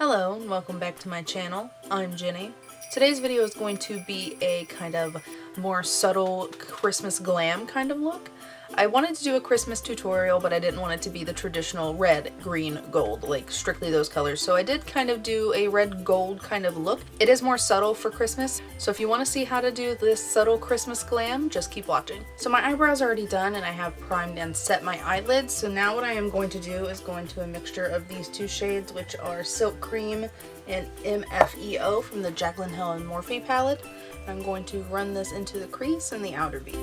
Hello and welcome back to my channel. I'm Jenny. Today's video is going to be a kind of more subtle Christmas glam kind of look. I wanted to do a Christmas tutorial, but I didn't want it to be the traditional red, green, gold, like strictly those colors. So I did kind of do a red gold kind of look. It is more subtle for Christmas. So if you want to see how to do this subtle Christmas glam, just keep watching. So my eyebrows are already done and I have primed and set my eyelids. So now what I am going to do is go into a mixture of these two shades, which are Silk Cream and MFEO from the Jaclyn and Morphe palette. I'm going to run this into the crease and the outer V.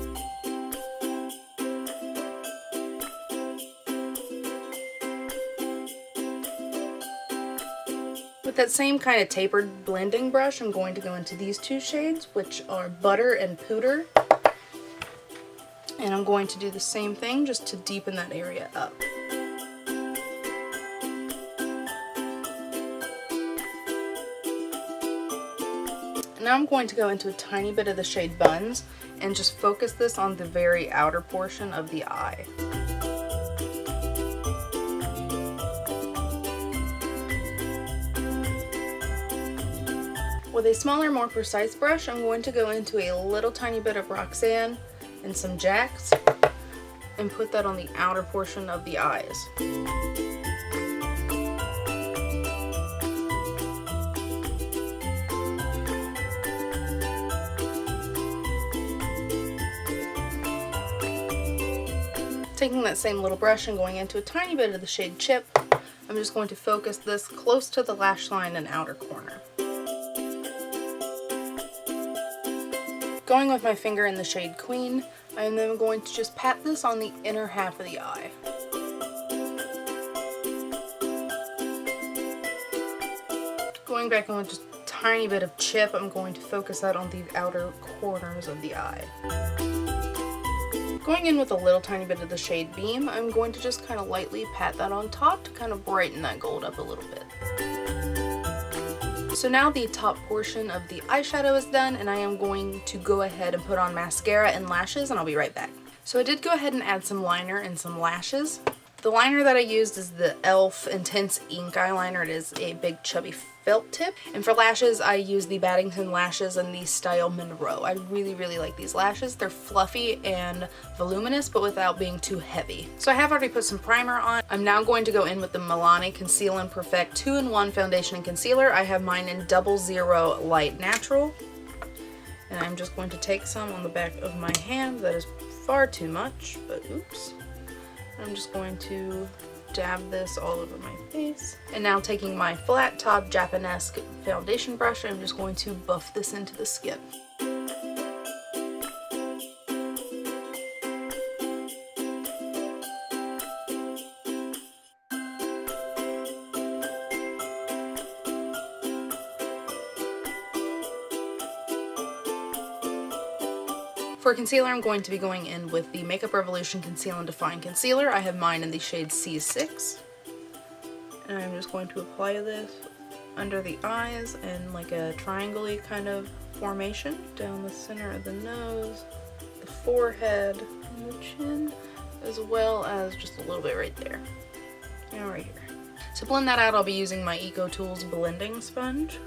With that same kind of tapered blending brush, I'm going to go into these two shades, which are Butter and Pooter. And I'm going to do the same thing just to deepen that area up. Now I'm going to go into a tiny bit of the shade Buns and just focus this on the very outer portion of the eye. With a smaller, more precise brush, I'm going to go into a little tiny bit of Roxanne and some Jacks and put that on the outer portion of the eyes. Taking that same little brush and going into a tiny bit of the shade Chip, I'm just going to focus this close to the lash line and outer corner. Going with my finger in the shade Queen, I am then going to just pat this on the inner half of the eye. Going back in with just a tiny bit of Chip, I'm going to focus that on the outer corners of the eye. Going in with a little tiny bit of the shade Beam, I'm going to just kind of lightly pat that on top to kind of brighten that gold up a little bit. So now the top portion of the eyeshadow is done, and I am going to go ahead and put on mascara and lashes, and I'll be right back. So I did go ahead and add some liner and some lashes. The liner that I used is the e.l.f. Intense Ink Eyeliner. It is a big chubby felt tip. And for lashes, I use the Battington Lashes in the style Monroe. I really like these lashes. They're fluffy and voluminous, but without being too heavy. So I have already put some primer on. I'm now going to go in with the Milani Conceal and Perfect 2-in-1 Foundation and Concealer. I have mine in 00 Light Natural. And I'm just going to take some on the back of my hand. That is far too much, but oops. I'm just going to dab this all over my face. And now taking my flat top Japanesque foundation brush, I'm just going to buff this into the skin. For concealer, I'm going to be going in with the Makeup Revolution Conceal and Define Concealer. I have mine in the shade C6. And I'm just going to apply this under the eyes in like a triangle-y kind of formation. Down the center of the nose, the forehead, and the chin, as well as just a little bit right there. And right here. To blend that out, I'll be using my Eco Tools blending sponge.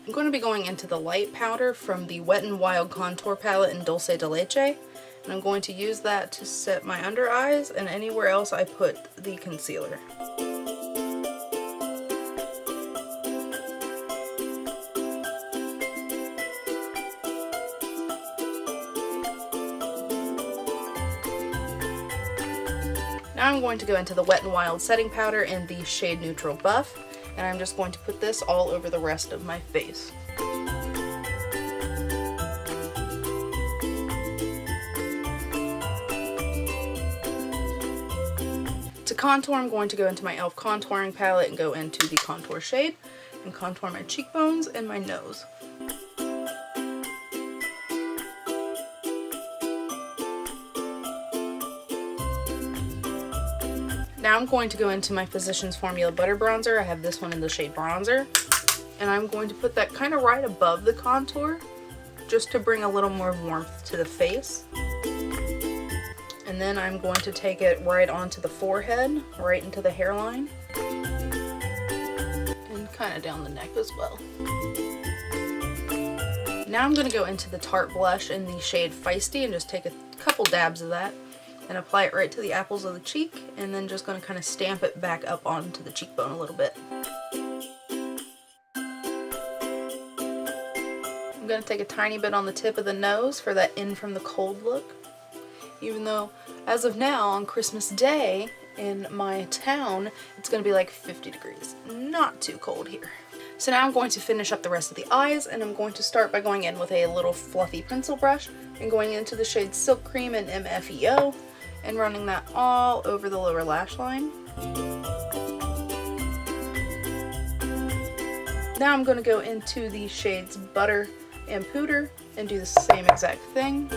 I'm going to be going into the light powder from the Wet n Wild Contour Palette in Dulce de Leche, and I'm going to use that to set my under eyes and anywhere else I put the concealer. Now I'm going to go into the Wet n Wild setting powder in the shade Neutral Buff, and I'm just going to put this all over the rest of my face. To contour, I'm going to go into my e.l.f. contouring palette and go into the contour shade and contour my cheekbones and my nose. Now I'm going to go into my Physicians Formula Butter Bronzer. I have this one in the shade Bronzer. And I'm going to put that kind of right above the contour, just to bring a little more warmth to the face. And then I'm going to take it right onto the forehead, right into the hairline, and kind of down the neck as well. Now I'm going to go into the Tarte blush in the shade Feisty and just take a couple dabs of that and apply it right to the apples of the cheek, and then just going to kind of stamp it back up onto the cheekbone a little bit. I'm going to take a tiny bit on the tip of the nose for that in from the cold look. Even though, as of now, on Christmas Day in my town, it's going to be like 50 degrees. Not too cold here. So now I'm going to finish up the rest of the eyes, and I'm going to start by going in with a little fluffy pencil brush and going into the shade Silk Cream and MFEO and running that all over the lower lash line. Now I'm going to go into the shades Butter and Pooter and do the same exact thing.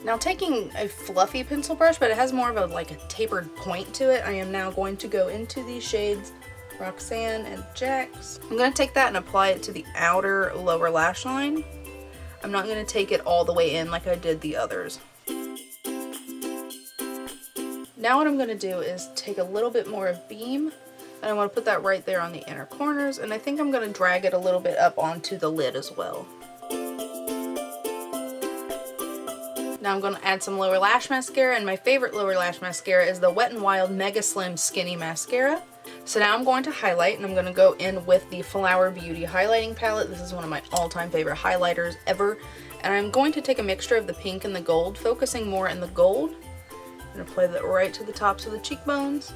Now, taking a fluffy pencil brush, but it has more of a like a tapered point to it, I am now going to go into these shades Roxanne and Jax. I'm going to take that and apply it to the outer lower lash line. I'm not going to take it all the way in like I did the others. Now what I'm going to do is take a little bit more of Beam, and I want to put that right there on the inner corners, and I think I'm going to drag it a little bit up onto the lid as well. Now I'm going to add some lower lash mascara, and my favorite lower lash mascara is the Wet n Wild Mega Slim Skinny Mascara. So now I'm going to highlight, and I'm going to go in with the Flower Beauty highlighting palette. This is one of my all-time favorite highlighters ever. And I'm going to take a mixture of the pink and the gold, focusing more in the gold, and apply that right to the tops of the cheekbones,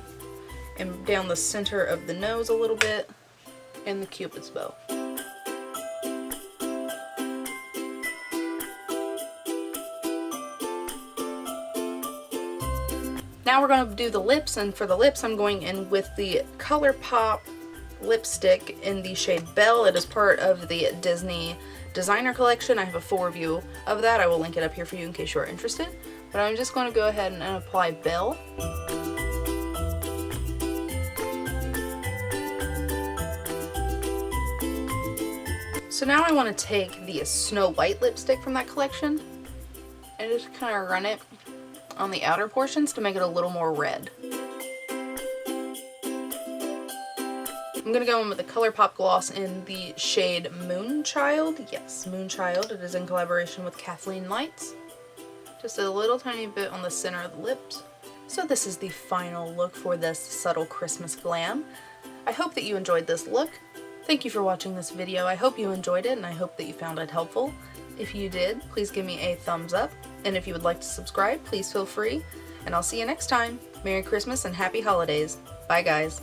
and down the center of the nose a little bit, and the Cupid's bow. Now we're going to do the lips, and for the lips I'm going in with the ColourPop lipstick in the shade Belle. It is part of the Disney designer collection. I have a full review of that. I will link it up here for you in case you are interested. But I'm just going to go ahead and apply Belle. So now I want to take the Snow White lipstick from that collection and just kind of run it on the outer portions to make it a little more red. I'm going to go in with the ColourPop gloss in the shade Moonchild. Yes, Moonchild. It is in collaboration with Kathleen Lights. Just a little tiny bit on the center of the lips. So this is the final look for this subtle Christmas glam. I hope that you enjoyed this look. Thank you for watching this video. I hope you enjoyed it, and I hope that you found it helpful. If you did, please give me a thumbs up, and if you would like to subscribe, please feel free, and I'll see you next time. Merry Christmas and Happy Holidays. Bye guys.